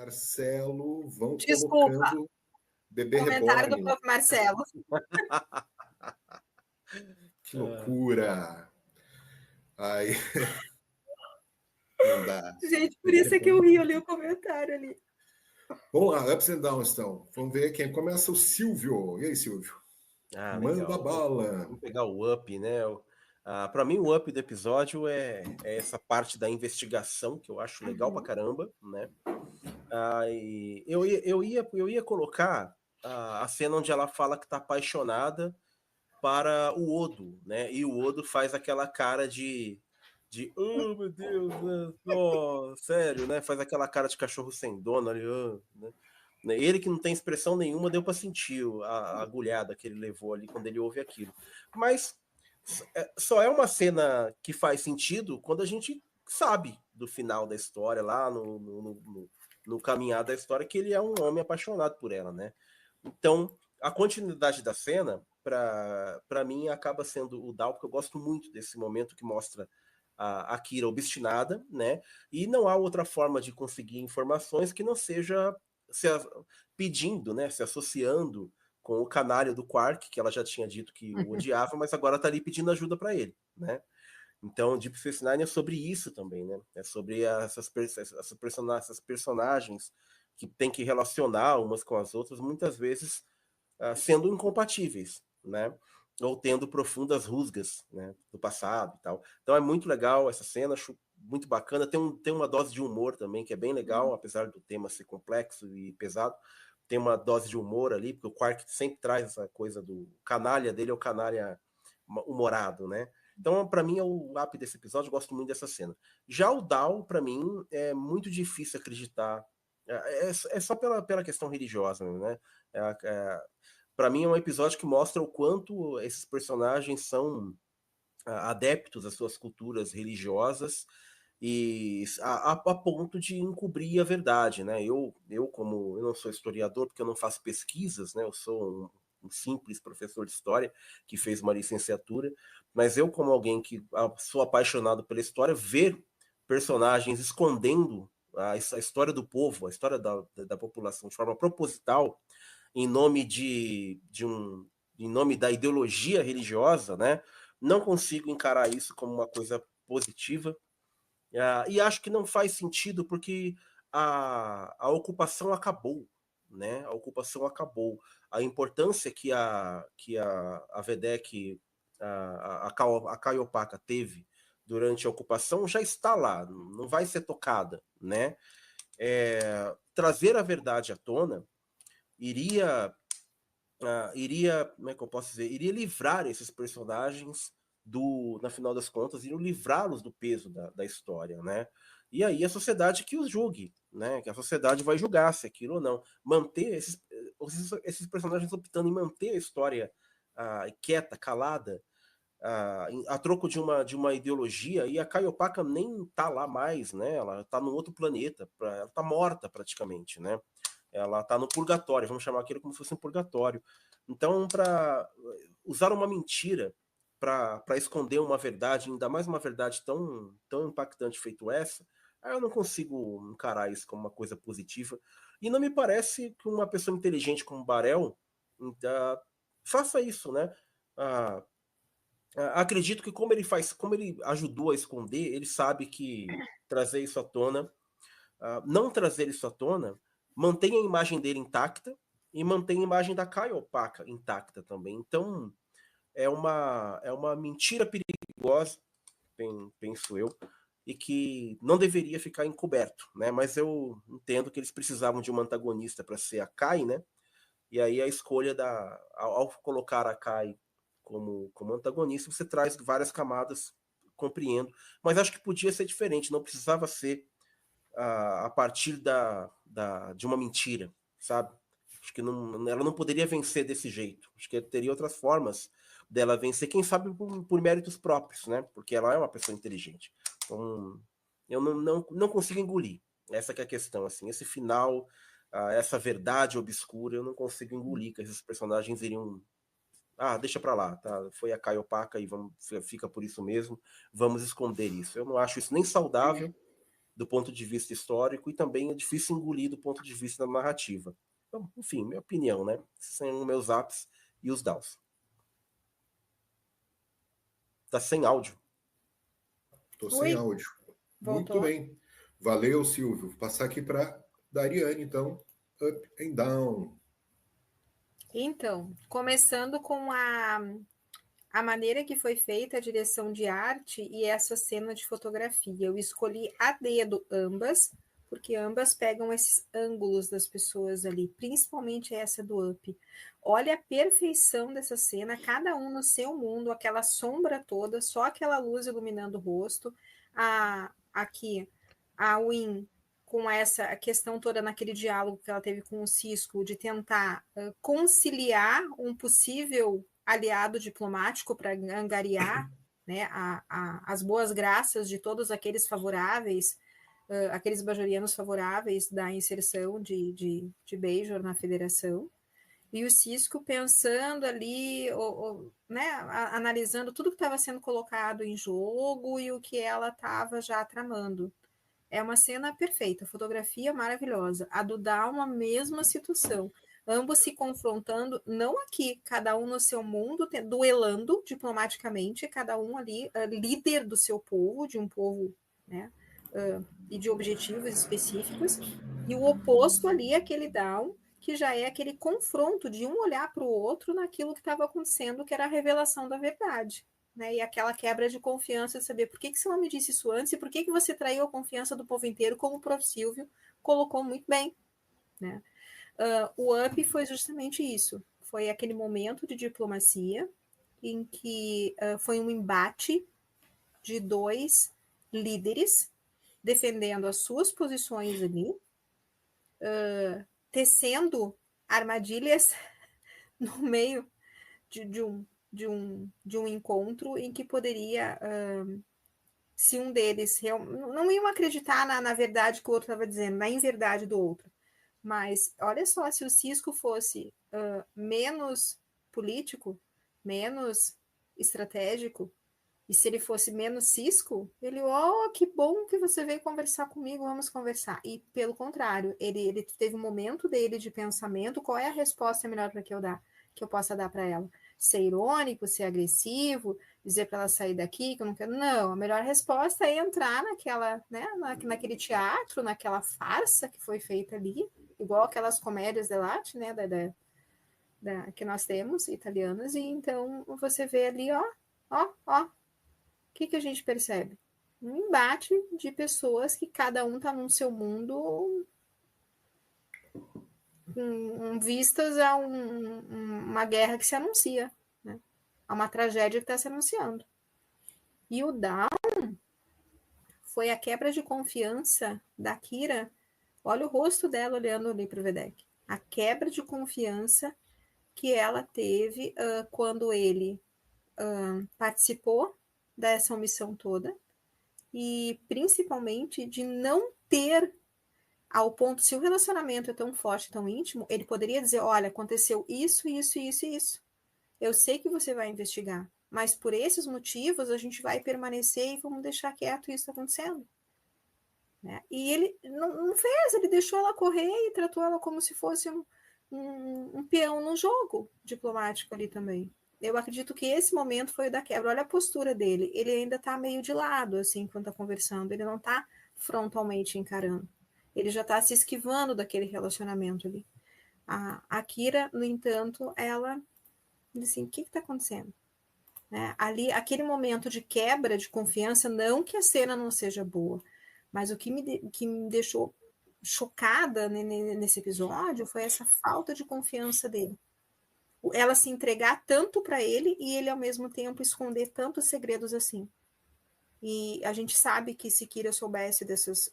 Marcelo vão Desculpa. colocando bebê Comentário do reborn. prof. Marcelo. Que loucura! Ai, não dá. Gente, por isso é que eu ri, eu li o comentário ali. Vamos lá, ups and downs, então. Vamos ver quem começa, o Silvio. E aí, Silvio? Manda Legal. bala. Vamos pegar o up, né? Para mim, o up do episódio é essa parte da investigação, que eu acho legal pra caramba, né? E eu ia colocar a cena onde ela fala que tá apaixonada para o Odo, né? E o Odo faz aquela cara oh, meu Deus, né? Oh, sério, né? Faz aquela cara de cachorro sem dono ali, né? Ele que não tem expressão nenhuma, deu para sentir a agulhada que ele levou ali quando ele ouve aquilo. Mas só é uma cena que faz sentido quando a gente sabe do final da história, lá no caminhar da história, que ele é um homem apaixonado por ela, né? Então, a continuidade da cena, para mim, acaba sendo o Dal, porque eu gosto muito desse momento que mostra a Kira obstinada, né? E não há outra forma de conseguir informações que não seja pedindo, né? Se associando com o canalha do Quark, que ela já tinha dito que o odiava, mas agora tá ali pedindo ajuda para ele, né? Então, Deep Space Nine é sobre isso também, né? É sobre essas personagens que tem que relacionar umas com as outras, muitas vezes sendo incompatíveis, né? Ou tendo profundas rusgas, né, do passado e tal. Então é muito legal essa cena, acho muito bacana. Tem uma dose de humor também, que é bem legal, apesar do tema ser complexo e pesado. Tem uma dose de humor ali, porque o Quark sempre traz essa coisa do canalha dele, é o canalha humorado, né? Então, para mim, é o ápice desse episódio, eu gosto muito dessa cena. Já o Dal, para mim, é muito difícil acreditar. É só pela questão religiosa, né? Para mim, é um episódio que mostra o quanto esses personagens são adeptos às suas culturas religiosas e a ponto de encobrir a verdade, né? Como eu não sou historiador, porque eu não faço pesquisas, né? Eu sou um simples professor de história que fez uma licenciatura, mas eu, como alguém que sou apaixonado pela história, ver personagens escondendo a história do povo, a história da população de forma proposital, em nome em nome da ideologia religiosa, né? Não consigo encarar isso como uma coisa positiva. E acho que não faz sentido porque a ocupação acabou, né? A ocupação acabou. A importância que a VEDEC, a Caiopaka teve durante a ocupação já está lá, não vai ser tocada, né? Trazer a verdade à tona iria, como é que eu posso dizer, iria livrar esses personagens na final das contas, iriam livrá-los do peso da história, né? E aí a sociedade que os julgue, né? Que a sociedade vai julgar se aquilo ou não. Manter esses personagens optando em manter a história quieta, calada, a troco de uma ideologia, e a Caiopaka nem tá lá mais, né? Ela tá num outro planeta, ela tá morta praticamente, né? Ela está no purgatório, vamos chamar aquilo como se fosse um purgatório. Então, para usar uma mentira para esconder uma verdade, ainda mais uma verdade tão impactante feito essa, eu não consigo encarar isso como uma coisa positiva. E não me parece que uma pessoa inteligente como Barel faça isso, né? Acredito que como ele ajudou a esconder, ele sabe que trazer isso à tona, não trazer isso à tona, mantém a imagem dele intacta e mantém a imagem da Caiopaka intacta também. Então, é uma mentira perigosa, penso eu, e que não deveria ficar encoberto, né? Mas eu entendo que eles precisavam de um antagonista para ser a Kai, né? E aí a escolha ao colocar a Kai como antagonista, você traz várias camadas, compreendo, mas acho que podia ser diferente, não precisava ser a partir de uma mentira, sabe? Acho que ela não poderia vencer desse jeito. Acho que teria outras formas dela vencer, quem sabe por méritos próprios, né? Porque ela é uma pessoa inteligente. Então, eu não consigo engolir. Essa que é a questão, assim. Esse final, essa verdade obscura, eu não consigo engolir, que esses personagens iriam... deixa pra lá, tá? Foi a Caiopaka e fica por isso mesmo. Vamos esconder isso. Eu não acho isso nem saudável, do ponto de vista histórico e também é difícil engolir do ponto de vista da narrativa. Então, enfim, minha opinião, né? Esses são meus ups e os downs. Tá sem áudio. Estou sem Ui, áudio. Muito voltou. bem. Valeu, Silvio. Vou passar aqui para Dariane, então. Up and down. Então, começando com a maneira que foi feita a direção de arte e essa cena de fotografia. Eu escolhi a dedo ambas, porque ambas pegam esses ângulos das pessoas ali, principalmente essa do Up. Olha a perfeição dessa cena, cada um no seu mundo, aquela sombra toda, só aquela luz iluminando o rosto. Aqui, a Win com essa questão toda naquele diálogo que ela teve com o Cisco, de tentar conciliar um possível aliado diplomático para angariar, né, as boas graças de todos aqueles favoráveis, aqueles bajorianos favoráveis da inserção de Bajor na federação. E o Cisco pensando ali, né, analisando tudo que estava sendo colocado em jogo e o que ela estava já tramando. É uma cena perfeita, fotografia maravilhosa. A do Down, a mesma situação. Ambos se confrontando, não aqui, cada um no seu mundo, duelando diplomaticamente, cada um ali, líder do seu povo, de um povo, né, e de objetivos específicos. E o oposto ali, aquele Down, que já é aquele confronto de um olhar para o outro naquilo que estava acontecendo, que era a revelação da verdade. Né, e aquela quebra de confiança de saber por que você não me disse isso antes e por que você traiu a confiança do povo inteiro, como o prof. Silvio colocou muito bem. Né? O Up foi justamente isso. Foi aquele momento de diplomacia em que foi um embate de dois líderes defendendo as suas posições ali, tecendo armadilhas no meio de um encontro em que poderia, se um deles não iam acreditar na verdade que o outro estava dizendo, na inverdade do outro. Mas olha só, se o Cisco fosse menos político, menos estratégico, e se ele fosse menos Cisco, ele, que bom que você veio conversar comigo, vamos conversar. E pelo contrário, ele teve um momento dele de pensamento, qual é a resposta melhor para que eu possa dar para ela? Ser irônico, ser agressivo, dizer para ela sair daqui, que eu não quero. Não, a melhor resposta é entrar naquela, né, naquele teatro, naquela farsa que foi feita ali, igual aquelas comédias de latte, né, que nós temos, italianas, e então você vê ali, o que a gente percebe? Um embate de pessoas que cada um está no seu mundo, vistas a uma guerra que se anuncia, né? A uma tragédia que está se anunciando. E o Down foi a quebra de confiança da Kira. Olha o rosto dela olhando ali para o Vedek. A quebra de confiança que ela teve quando ele participou dessa omissão toda, e principalmente de não ter ao ponto, se o relacionamento é tão forte, tão íntimo, ele poderia dizer, olha, aconteceu isso, isso, isso e isso. Eu sei que você vai investigar, mas por esses motivos a gente vai permanecer e vamos deixar quieto isso acontecendo. Né? E ele não fez, ele deixou ela correr e tratou ela como se fosse um peão no jogo diplomático ali também. Eu acredito que esse momento foi o da quebra. Olha a postura dele. Ele ainda está meio de lado, assim, enquanto está conversando. Ele não está frontalmente encarando. Ele já está se esquivando daquele relacionamento ali. A Kira, no entanto, ela diz assim, o que está acontecendo? Né? Ali, aquele momento de quebra de confiança, não que a cena não seja boa, mas o que me deixou chocada nesse episódio foi essa falta de confiança dele. Ela se entregar tanto para ele e ele, ao mesmo tempo, esconder tantos segredos assim. E a gente sabe que se Kira soubesse dessas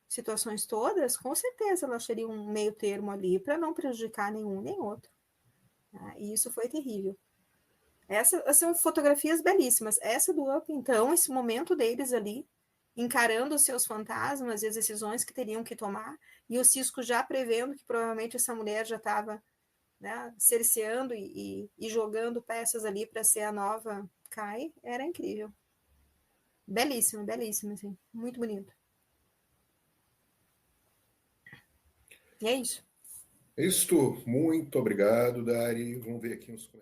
situações todas, com certeza ela acharia um meio termo ali para não prejudicar nenhum nem outro. E isso foi terrível. Essas são fotografias belíssimas. Essa do Up, então, esse momento deles ali, encarando os seus fantasmas e as decisões que teriam que tomar, e o Cisco já prevendo que provavelmente essa mulher já estava, né, cerceando e jogando peças ali para ser a nova Kai, era incrível. Belíssimo, belíssimo, assim, muito bonito. E é isso. Isto, muito obrigado, Dari. Vamos ver aqui uns comentários.